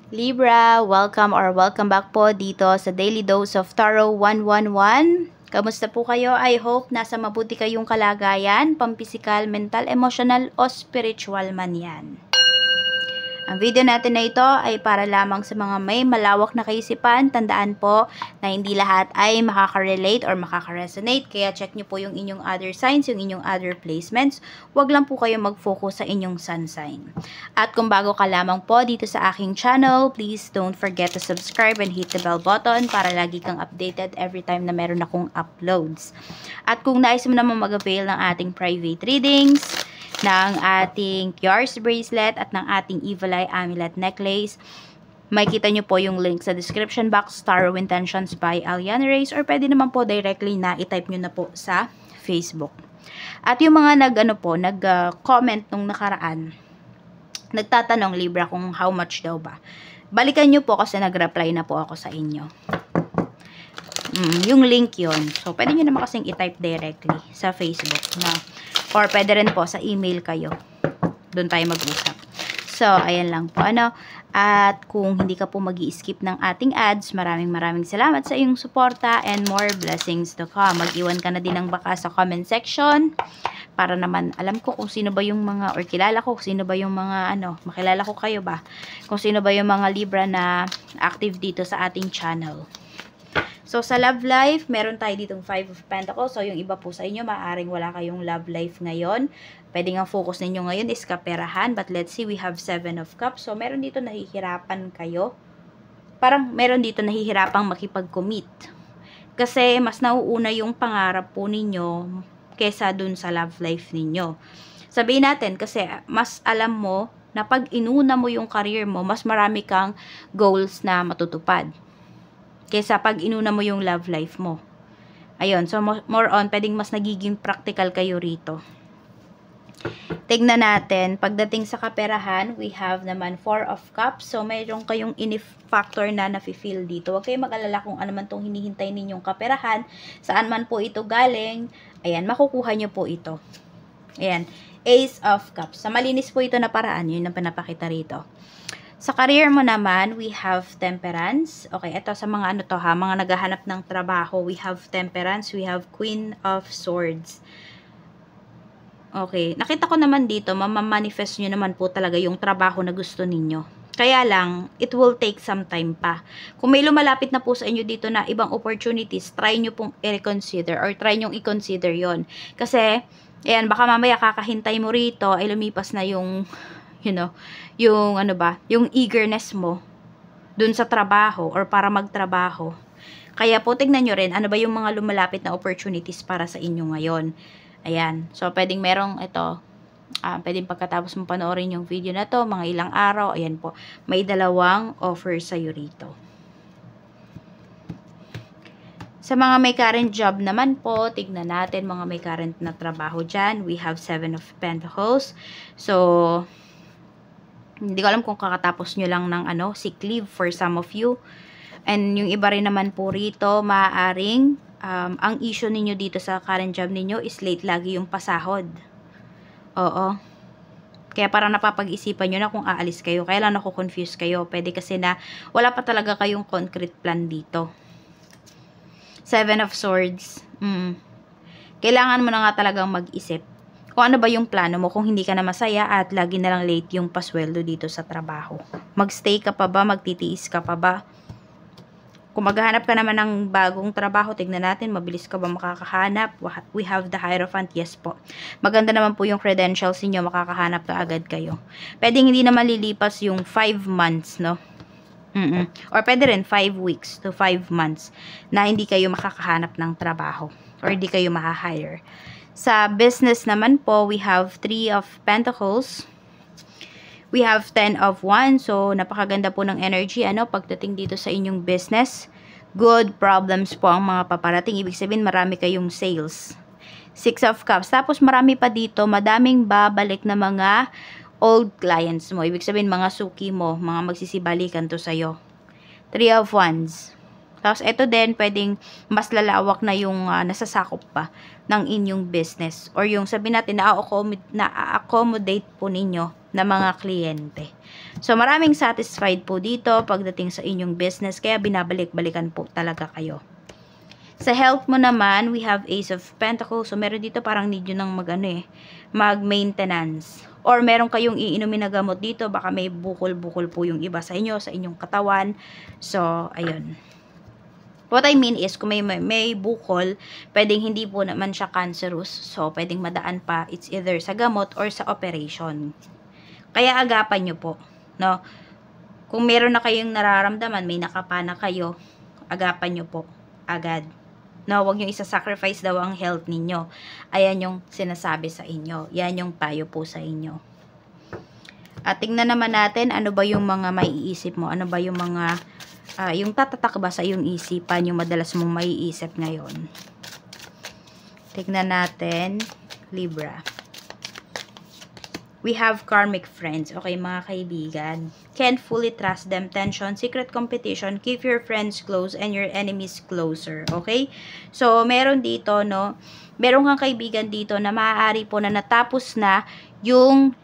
Libra, welcome back po dito sa Daily Dose of Tarot 111. Kamusta po kayo? I hope nasa mabuti kayong kalagayan, pampisikal, mental, emotional o spiritual man yan. Ang video natin na ito ay para lamang sa mga may malawak na kaisipan. Tandaan po na hindi lahat ay makaka-relate or makaka-resonate. Kaya check nyo po yung inyong other signs, yung inyong other placements. Huwag lang po kayo mag-focus sa inyong sun sign. At kung bago ka lamang po dito sa aking channel, please don't forget to subscribe and hit the bell button para lagi kang updated every time na meron akong uploads. At kung nais mo naman mag-avail ng ating private readings, ng ating Yours bracelet at ng ating Evil Eye Amulet necklace, may kita nyo po yung link sa description box, Tarot Intentions by Aliana Reyes, or pwede naman po directly na i-type nyo na po sa Facebook. At yung mga nag-comment nung nakaraan, nagtatanong Libra kung how much daw ba. Balikan nyo po kasi nag-reply na po ako sa inyo. Yung link yon. So, pwede nyo naman kasing i-type directly sa Facebook na. Or pwede rin po sa email kayo. Doon tayo mag-usap. So, ayan lang po. At kung hindi ka po mag-i-skip ng ating ads, maraming salamat sa iyong suporta and more blessings to come. Mag-iwan ka na din ng baka sa comment section para naman alam ko kung sino ba yung mga, or kilala ko kung sino ba yung mga, makilala ko kayo ba? Kung sino ba yung mga Libra na active dito sa ating channel. So, sa love life, meron tayo ditong 5 of Pentacles. So, yung iba po sa inyo, maaaring wala kayong love life ngayon. Pwede nga focus ninyo ngayon is kaperahan. But let's see, we have 7 of Cups. So, meron dito nahihirapan kayo. Parang meron dito nahihirapang makipag-commit. Kasi, mas nauuna yung pangarap po ninyo kesa dun sa love life ninyo. Sabihin natin, kasi mas alam mo na pag inuna mo yung career mo, mas marami kang goals na matutupad kaysa pag inuna mo yung love life mo. Ayun, so more on, pwedeng mas nagiging practical kayo rito. Tignan natin, pagdating sa kaperahan, we have naman 4 of Cups. So, mayroon kayong factor na nafe-feel dito. Huwag kayong mag-alala kung ano man itong hinihintay ninyong kaperahan. Saan man po ito galing. Ayan, makukuha nyo po ito. Ayan, Ace of Cups. Sa malinis po ito na paraan, yun ang pinapakita rito. Sa career mo naman, we have Temperance. Okay, ito sa mga mga naghahanap ng trabaho, we have Temperance, we have Queen of Swords. Okay, nakita ko naman dito, mamamanifest nyo naman po talaga yung trabaho na gusto ninyo. Kaya lang, it will take some time pa. Kung may lumalapit na po sa inyo dito na ibang opportunities, try nyo pong i-reconsider or try nyo i-consider yon. Kasi, ayan, baka mamaya kakahintay mo rito, ay lumipas na yung yung eagerness mo dun sa trabaho or para magtrabaho. Kaya po, tignan nyo rin, ano ba yung mga lumalapit na opportunities para sa inyo ngayon. Ayan. So, pwedeng merong ito, pwedeng pagkatapos mo panoorin yung video na to, mga ilang araw, ayan po, may dalawang offer sa'yo rito. Sa mga may current job naman po, tignan natin mga may current na trabaho dyan. We have 7 of Pentacles. So, hindi ko alam kung kakatapos nyo lang ng sick leave for some of you. And yung iba rin naman po rito, maaaring ang issue ninyo dito sa current job ninyo is late lagi yung pasahod. Oo. Kaya parang napapag-isipan nyo na kung aalis kayo. Kaya lang naku-confuse kayo. Pwede kasi na wala pa talaga kayong concrete plan dito. 7 of Swords. Kailangan mo na nga talagang mag-isip kung ano ba yung plano mo kung hindi ka na masaya at lagi na lang late yung pasweldo dito sa trabaho. Magstay ka pa ba? Magtitiis ka pa ba? Kung maghahanap ka naman ng bagong trabaho, tignan natin, mabilis ka ba makakahanap? We have the Hierophant. Yes po. Maganda naman po yung credentials niyo, makakahanap ka agad kayo. Pwedeng hindi naman lilipas yung 5 months, no? Or pwede rin 5 weeks to 5 months na hindi kayo makakahanap ng trabaho or hindi kayo mahahire. Sa business naman po, we have 3 of Pentacles. We have 10 of Wands. So, napakaganda po ng energy, pagdating dito sa inyong business. Good problems po ang mga paparating. Ibig sabihin, marami kayong sales. 6 of Cups. Tapos, marami pa dito, madaming babalik na mga old clients mo. Ibig sabihin, mga suki mo, mga magsisibalikan to sa'yo. 3 of Wands. Tapos, ito din, pwedeng mas lalawak na yung nasasakop pa ng inyong business. Or yung sabihin natin, na-accommodate po ninyo na mga kliyente. So, maraming satisfied po dito pagdating sa inyong business, kaya binabalik-balikan po talaga kayo. Sa health mo naman, we have Ace of Pentacles. So, meron dito parang need nyo ng mag-maintenance. Or meron kayong iinumin na gamot dito, baka may bukol-bukol po yung iba sa inyo, sa inyong katawan. So, ayun. What I mean is, kung may bukol, pwedeng hindi po naman siya cancerous. So, pwedeng madaan pa. It's either sa gamot or sa operation. Kaya agapan nyo po. No? Kung meron na kayong nararamdaman, may nakapana kayo, agapan nyo po agad. No, wag nyo isa-sacrifice daw ang health ninyo. Ayan yung sinasabi sa inyo. Yan yung payo po sa inyo. At tingnan naman natin, ano ba yung mga maiisip mo? Ano ba yung mga yung tatatak ba sa iyong isipan, yung madalas mong maiisip ngayon? Tignan natin, Libra. We have karmic friends. Okay, mga kaibigan. Can't fully trust them. Tension, secret competition. Keep your friends close and your enemies closer. Okay? So, meron dito, no? Meron kang kaibigan dito na maaari po na natapos na yung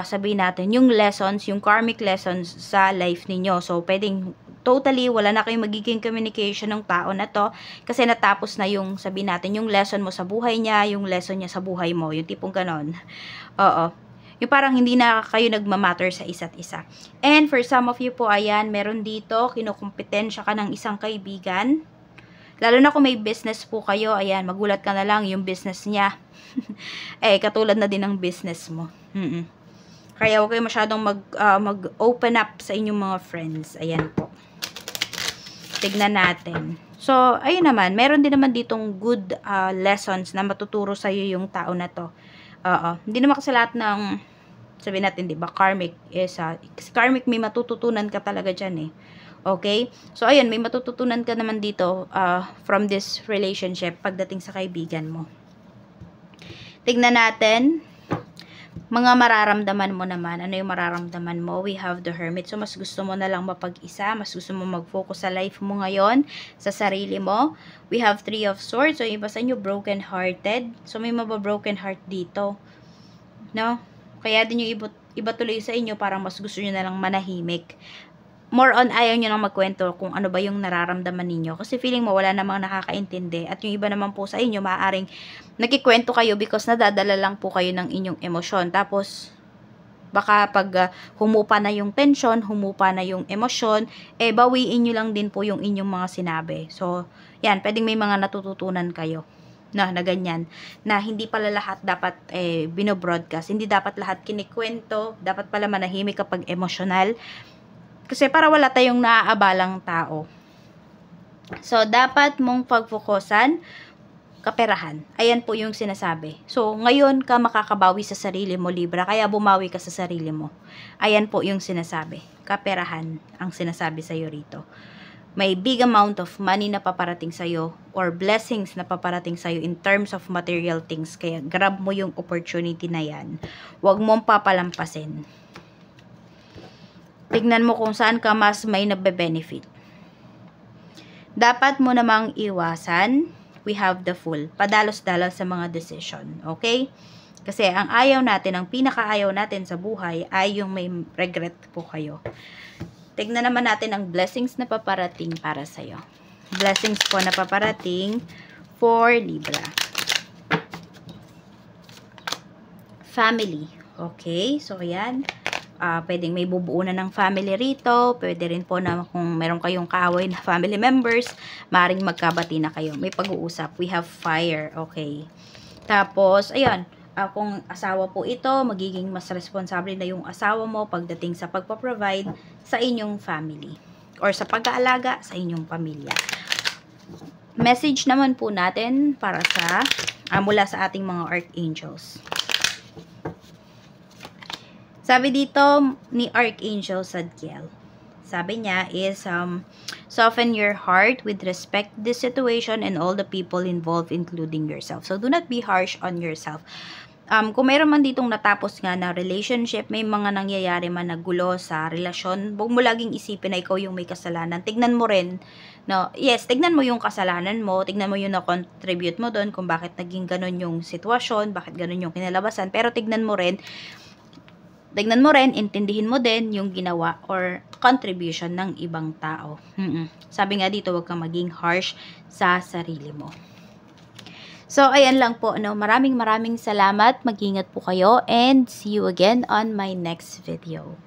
sabihin natin, yung lessons, yung karmic lessons sa life ninyo. So, pwedeng totally, wala na kayong magiging communication ng tao na to kasi natapos na yung, sabihin natin, yung lesson mo sa buhay niya, yung lesson niya sa buhay mo, yung tipong ganon. Oo. Yung parang hindi na kayo nagmamatter sa isa't isa. And for some of you po, ayan, meron dito, kinukumpetensya ka ng isang kaibigan. Lalo na kung may business po kayo, ayan, magulat ka na lang yung business niya. Katulad na din ng business mo. Kaya huwag kayo masyadong mag-open up sa inyong mga friends. Ayan po. Tignan natin. So, ayun naman. Meron din naman ditong good lessons na matuturo sa'yo yung tao na to. Hindi naman kasi lahat ng, sabihin natin, diba, karmic is, karmic may matututunan ka talaga dyan eh. Okay? So, ayun, may matututunan ka naman dito from this relationship pagdating sa kaibigan mo. Tignan natin. Mga mararamdaman mo naman. Ano yung mararamdaman mo? We have the Hermit. So, mas gusto mo na lang mapag-isa. Mas gusto mo mag-focus sa life mo ngayon. Sa sarili mo. We have Three of Swords. So, iba sa inyo, broken-hearted. So, may mababroken heart dito. No? Kaya din yung iba tuloy sa inyo, parang mas gusto nyo na lang manahimik. More on, ayaw nyo nang magkwento kung ano ba yung nararamdaman ninyo. Kasi feeling mo, wala namang nakakaintindi. At yung iba naman po sa inyo, maaaring nagkikwento kayo because nadadala lang po kayo ng inyong emosyon. Tapos, baka pag humupa na yung tension, humupa na yung emosyon, bawiin nyo lang din po yung inyong mga sinabi. So, yan, pwedeng may mga natututunan kayo na ganyan, na hindi pala lahat dapat binobroadcast, hindi dapat lahat kinikwento, dapat pala manahimik kapag emosyonal. Kasi para wala tayong naaabalang tao. So, dapat mong pagfokusan, kaperahan. Ayan po yung sinasabi. So, ngayon ka makakabawi sa sarili mo, Libra, kaya bumawi ka sa sarili mo. Ayan po yung sinasabi. Kaperahan ang sinasabi sa'yo rito. May big amount of money na paparating sa'yo or blessings na paparating sa'yo in terms of material things. Kaya grab mo yung opportunity na yan. Huwag mong papalampasin. Tignan mo kung saan ka mas may nabe-benefit. Dapat mo namang iwasan, we have the Fool. Padalos-dalos sa mga decision. Okay? Kasi ang ayaw natin, ang pinakaayaw natin sa buhay ay yung may regret po kayo. Tignan naman natin ang blessings na paparating para sa'yo. Blessings po na paparating for Libra. Family. Okay? So, ayan. Pwedeng may bubuo na ng family rito. Pwede rin po na kung meron kayong kaaway na family members, maaaring magkabati na kayo. May pag-uusap. We have fire. Okay. Tapos, ayan. Kung asawa po ito, magiging mas responsable na yung asawa mo pagdating sa pagpaprovide sa inyong family. Or sa pag-aalaga sa inyong pamilya. Message naman po natin para sa mula sa ating mga archangels. Sabi dito ni Archangel Zadkiel, sabi niya is, soften your heart with respect to this situation and all the people involved, including yourself. So, do not be harsh on yourself. Kung mayroon man ditong natapos nga na relationship, may mga nangyayari man na gulo sa relasyon, huwag mo laging isipin na ikaw yung may kasalanan. Tignan mo rin, no, yes, tignan mo yung kasalanan mo, tignan mo yung na-contribute mo doon, kung bakit naging ganun yung sitwasyon, bakit ganun yung kinalabasan, pero tignan mo rin, tignan mo rin, intindihin mo din yung ginawa or contribution ng ibang tao. Sabi nga dito, huwag kang maging harsh sa sarili mo. So, ayan lang po, no? Maraming salamat. Mag-ingat po kayo and see you again on my next video.